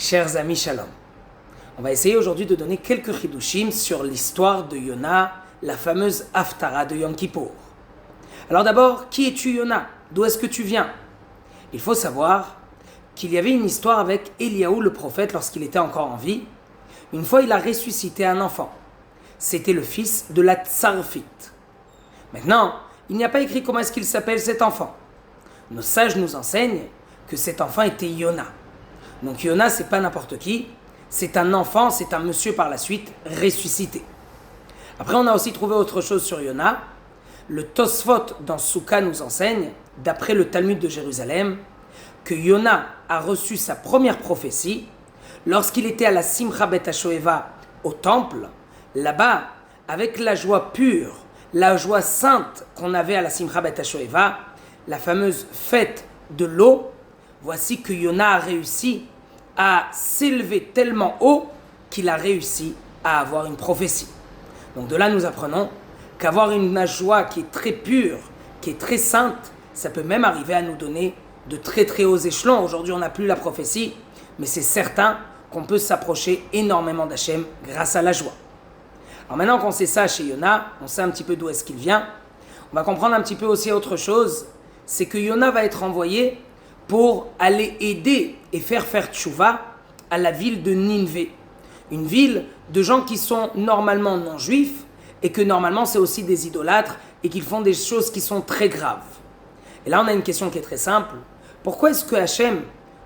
Chers amis, shalom. On va essayer aujourd'hui de donner quelques chidushim sur l'histoire de Yona, la fameuse Haftara de Yom Kippour. Alors d'abord, qui es-tu Yona? D'où est-ce que tu viens? Il faut savoir qu'il y avait une histoire avec Eliaou le prophète lorsqu'il était encore en vie. Une fois, il a ressuscité un enfant. C'était le fils de la Tsarfite. Maintenant, il n'y a pas écrit comment est-ce qu'il s'appelle cet enfant. Nos sages nous enseignent que cet enfant était Yona. Donc Yona, c'est pas n'importe qui, c'est un enfant, c'est un monsieur par la suite ressuscité. Après, on a aussi trouvé autre chose sur Yona. Le Tosfot dans Souka nous enseigne, d'après le Talmud de Jérusalem, que Yona a reçu sa première prophétie lorsqu'il était à la Simcha Bet HaShoeva au temple, là-bas, avec la joie pure, la joie sainte qu'on avait à la Simcha Bet HaShoeva, la fameuse fête de l'eau. Voici que Yona a réussi à s'élever tellement haut qu'il a réussi à avoir une prophétie. Donc de là, nous apprenons qu'avoir une joie qui est très pure, qui est très sainte, ça peut même arriver à nous donner de très très hauts échelons. Aujourd'hui, on n'a plus la prophétie, mais c'est certain qu'on peut s'approcher énormément d'Hachem grâce à la joie. Alors maintenant qu'on sait ça chez Yona, on sait un petit peu d'où est-ce qu'il vient, on va comprendre un petit peu aussi autre chose, c'est que Yona va être envoyé pour aller aider et faire tchouva à la ville de Ninvé. Une ville de gens qui sont normalement non-juifs et que normalement c'est aussi des idolâtres et qu'ils font des choses qui sont très graves. Et là on a une question qui est très simple. Pourquoi est-ce que Hachem,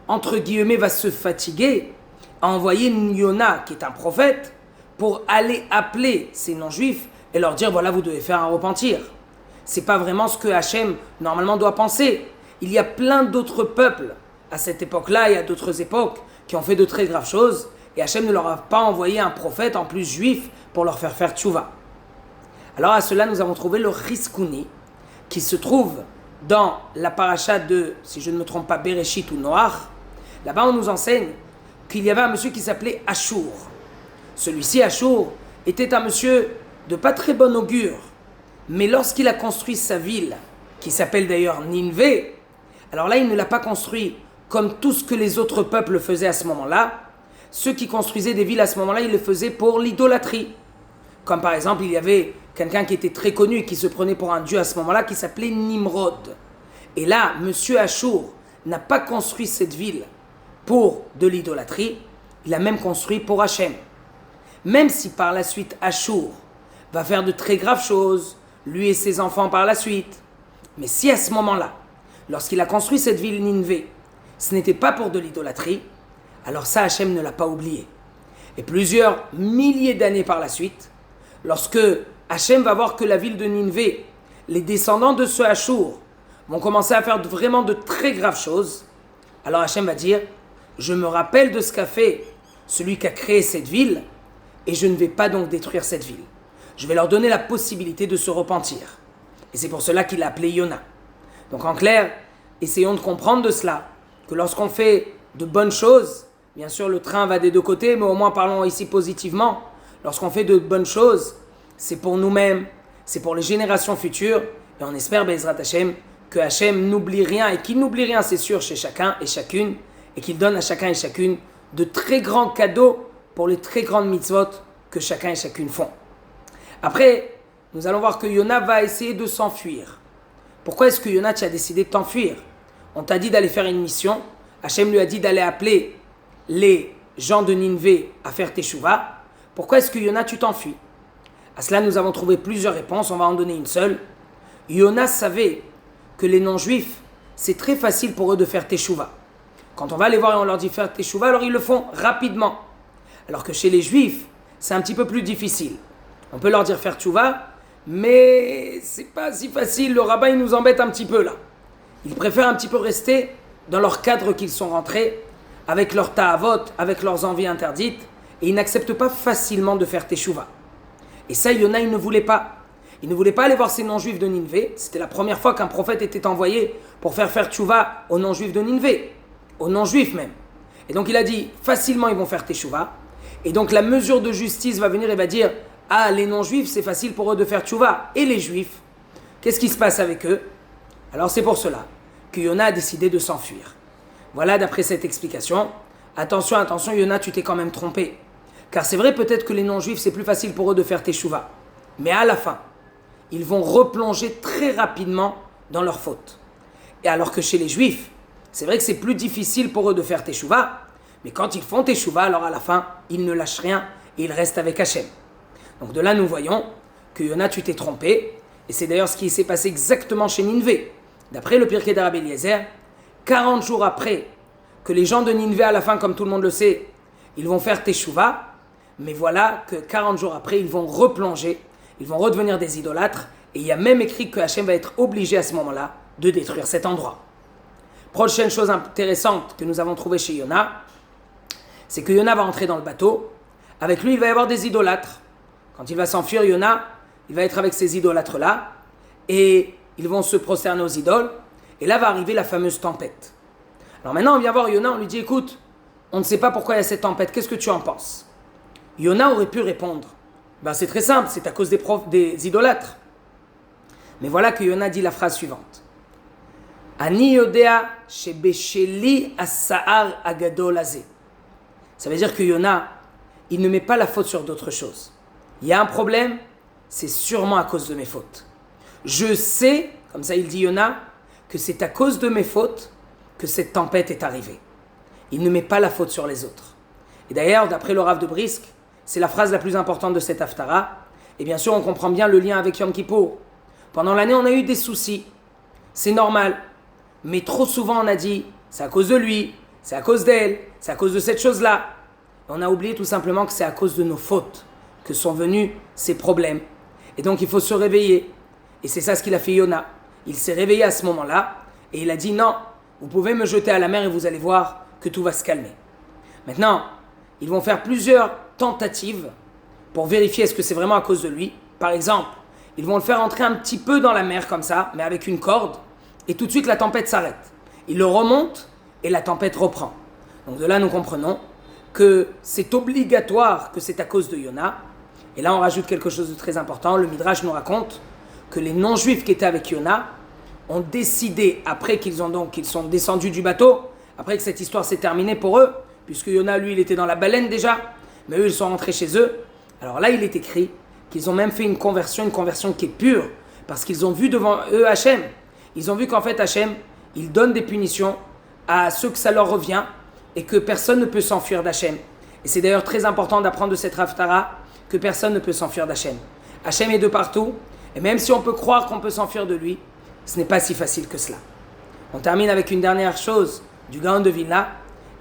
entre guillemets, va se fatiguer à envoyer Yona, qui est un prophète, pour aller appeler ces non-juifs et leur dire voilà, vous devez faire un repentir? C'est pas vraiment ce que Hachem normalement doit penser. Il y a plein d'autres peuples à cette époque-là et à d'autres époques qui ont fait de très graves choses et Hachem ne leur a pas envoyé un prophète en plus juif pour leur faire tchouva. Alors à cela nous avons trouvé le Riskouni qui se trouve dans la paracha de, si je ne me trompe pas, Bereshit ou Noach. Là-bas on nous enseigne qu'il y avait un monsieur qui s'appelait Ashur. Celui-ci, Ashur, était un monsieur de pas très bon augure, mais lorsqu'il a construit sa ville, qui s'appelle d'ailleurs Ninvé, alors là, il ne l'a pas construit comme tout ce que les autres peuples faisaient à ce moment-là. Ceux qui construisaient des villes à ce moment-là, ils le faisaient pour l'idolâtrie. Comme par exemple, il y avait quelqu'un qui était très connu et qui se prenait pour un dieu à ce moment-là, qui s'appelait Nimrod. Et là, monsieur Ashur n'a pas construit cette ville pour de l'idolâtrie, il a même construit pour Hachem. Même si par la suite Ashur va faire de très graves choses, lui et ses enfants par la suite, mais si à ce moment-là, lorsqu'il a construit cette ville Ninvé, ce n'était pas pour de l'idolâtrie, alors ça, Hachem ne l'a pas oublié. Et plusieurs milliers d'années par la suite, lorsque Hachem va voir que la ville de Ninvé, les descendants de ce Ashur, vont commencer à faire vraiment de très graves choses, alors Hachem va dire, je me rappelle de ce qu'a fait celui qui a créé cette ville, et je ne vais pas donc détruire cette ville. Je vais leur donner la possibilité de se repentir. Et c'est pour cela qu'il a appelé Yona. Donc en clair, essayons de comprendre de cela, que lorsqu'on fait de bonnes choses, bien sûr le train va des deux côtés, mais au moins parlons ici positivement, lorsqu'on fait de bonnes choses, c'est pour nous-mêmes, c'est pour les générations futures, et on espère, Be'ezrat Hashem, que Hashem n'oublie rien, et qu'il n'oublie rien, c'est sûr, chez chacun et chacune, et qu'il donne à chacun et chacune de très grands cadeaux pour les très grandes mitzvot que chacun et chacune font. Après, nous allons voir que Yona va essayer de s'enfuir. Pourquoi est-ce que Yona, tu as décidé de t'enfuir? On t'a dit d'aller faire une mission. Hachem lui a dit d'aller appeler les gens de Ninvé à faire teshuvah. Pourquoi est-ce que Yona, tu t'enfuis? À cela, nous avons trouvé plusieurs réponses. On va en donner une seule. Yona savait que les non-juifs, c'est très facile pour eux de faire teshuvah. Quand on va les voir et on leur dit faire teshuvah, alors ils le font rapidement. Alors que chez les juifs, c'est un petit peu plus difficile. On peut leur dire faire teshuvah, mais c'est pas si facile, le rabbin il nous embête un petit peu là. Ils préfèrent un petit peu rester dans leur cadre qu'ils sont rentrés, avec leurs ta'avot, avec leurs envies interdites, et ils n'acceptent pas facilement de faire teshuvah. Et ça, Yona, il ne voulait pas. Il ne voulait pas aller voir ces non-juifs de Ninvé. C'était la première fois qu'un prophète était envoyé pour faire teshuvah aux non-juifs de Ninvé, aux non-juifs même. Et donc il a dit, facilement ils vont faire teshuvah, et donc la mesure de justice va venir et va dire, ah, les non-juifs, c'est facile pour eux de faire tchouva. Et les juifs, qu'est-ce qui se passe avec eux? Alors c'est pour cela que Yona a décidé de s'enfuir. Voilà, d'après cette explication, attention, attention, Yona, tu t'es quand même trompé. Car c'est vrai, peut-être que les non-juifs, c'est plus facile pour eux de faire teshuva. Mais à la fin, ils vont replonger très rapidement dans leur faute. Et alors que chez les juifs, c'est vrai que c'est plus difficile pour eux de faire teshuva, mais quand ils font teshuva, alors à la fin, ils ne lâchent rien et ils restent avec Hachem. Donc de là, nous voyons que Yona, tu t'es trompé. Et c'est d'ailleurs ce qui s'est passé exactement chez Ninvé. D'après le Pirkei de Rabbi Eliezer, 40 jours après que les gens de Ninvé, à la fin, comme tout le monde le sait, ils vont faire teshuva, mais voilà que 40 jours après, ils vont replonger, ils vont redevenir des idolâtres, et il y a même écrit que Hachem va être obligé à ce moment-là de détruire cet endroit. Prochaine chose intéressante que nous avons trouvée chez Yona, c'est que Yona va entrer dans le bateau. Avec lui, il va y avoir des idolâtres. Quand il va s'enfuir, Yona, il va être avec ces idolâtres-là, et ils vont se prosterner aux idoles, et là va arriver la fameuse tempête. Alors maintenant, on vient voir Yona, on lui dit, écoute, on ne sait pas pourquoi il y a cette tempête, qu'est-ce que tu en penses? Yona aurait pu répondre, c'est très simple, c'est à cause des idolâtres. Mais voilà que Yona dit la phrase suivante. Ani yodea shebesheli as-sa'ar agadol hazeh. Ça veut dire que Yona, il ne met pas la faute sur d'autres choses. Il y a un problème, c'est sûrement à cause de mes fautes. Je sais, comme ça il dit Yona, que c'est à cause de mes fautes que cette tempête est arrivée. Il ne met pas la faute sur les autres. Et d'ailleurs, d'après le Rav de Brisk, c'est la phrase la plus importante de cette Haftara. Et bien sûr, on comprend bien le lien avec Yom Kippour. Pendant l'année, on a eu des soucis. C'est normal. Mais trop souvent, on a dit, c'est à cause de lui, c'est à cause d'elle, c'est à cause de cette chose-là. Et on a oublié tout simplement que c'est à cause de nos fautes que sont venus ces problèmes. Et donc, il faut se réveiller. Et c'est ça ce qu'il a fait Yona. Il s'est réveillé à ce moment-là et il a dit, non, vous pouvez me jeter à la mer et vous allez voir que tout va se calmer. Maintenant, ils vont faire plusieurs tentatives pour vérifier est-ce que c'est vraiment à cause de lui. Par exemple, ils vont le faire entrer un petit peu dans la mer comme ça, mais avec une corde, et tout de suite la tempête s'arrête. Il le remonte et la tempête reprend. Donc de là, nous comprenons que c'est obligatoire que c'est à cause de Yona. Et là, on rajoute quelque chose de très important. Le Midrash nous raconte que les non-juifs qui étaient avec Yona ont décidé, après qu'ils sont descendus du bateau, après que cette histoire s'est terminée pour eux, puisque Yona, lui, il était dans la baleine déjà, mais eux, ils sont rentrés chez eux. Alors là, il est écrit qu'ils ont même fait une conversion qui est pure, parce qu'ils ont vu devant eux Hachem. Ils ont vu qu'en fait, Hachem, il donne des punitions à ceux que ça leur revient, et que personne ne peut s'enfuir d'Hachem. Et c'est d'ailleurs très important d'apprendre de cette Haftara que personne ne peut s'enfuir d'Hachem. Hachem est de partout, et même si on peut croire qu'on peut s'enfuir de lui, ce n'est pas si facile que cela. On termine avec une dernière chose du Gaon de Vilna.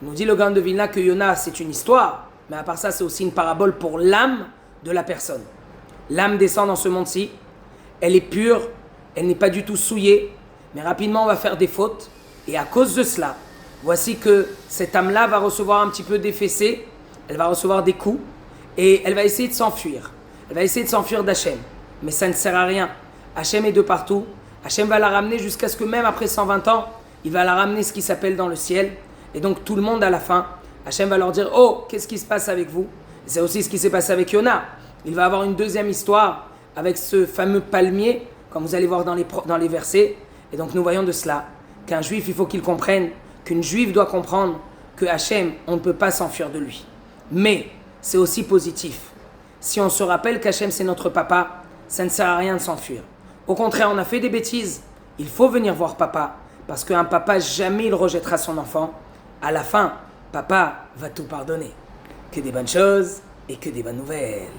Il nous dit le Gaon de Vilna que Yona, c'est une histoire, mais à part ça, c'est aussi une parabole pour l'âme de la personne. L'âme descend dans ce monde-ci, elle est pure, elle n'est pas du tout souillée, mais rapidement on va faire des fautes, et à cause de cela, voici que cette âme-là va recevoir un petit peu des fessées, elle va recevoir des coups, et elle va essayer de s'enfuir. Elle va essayer de s'enfuir d'Hachem, mais ça ne sert à rien. Hachem est de partout, Hachem va la ramener jusqu'à ce que même après 120 ans, il va la ramener ce qui s'appelle dans le ciel, et donc tout le monde à la fin, Hachem va leur dire « Oh, qu'est-ce qui se passe avec vous ?» Et c'est aussi ce qui s'est passé avec Yona. Il va avoir une deuxième histoire avec ce fameux palmier, comme vous allez voir dans les versets. Et donc nous voyons de cela qu'un juif, il faut qu'il comprenne, qu'une juive doit comprendre que Hachem, on ne peut pas s'enfuir de lui. Mais c'est aussi positif. Si on se rappelle qu'Hachem c'est notre papa, ça ne sert à rien de s'enfuir. Au contraire, on a fait des bêtises. Il faut venir voir papa, parce qu'un papa, jamais il rejettera son enfant. À la fin, papa va tout pardonner. Que des bonnes choses et que des bonnes nouvelles.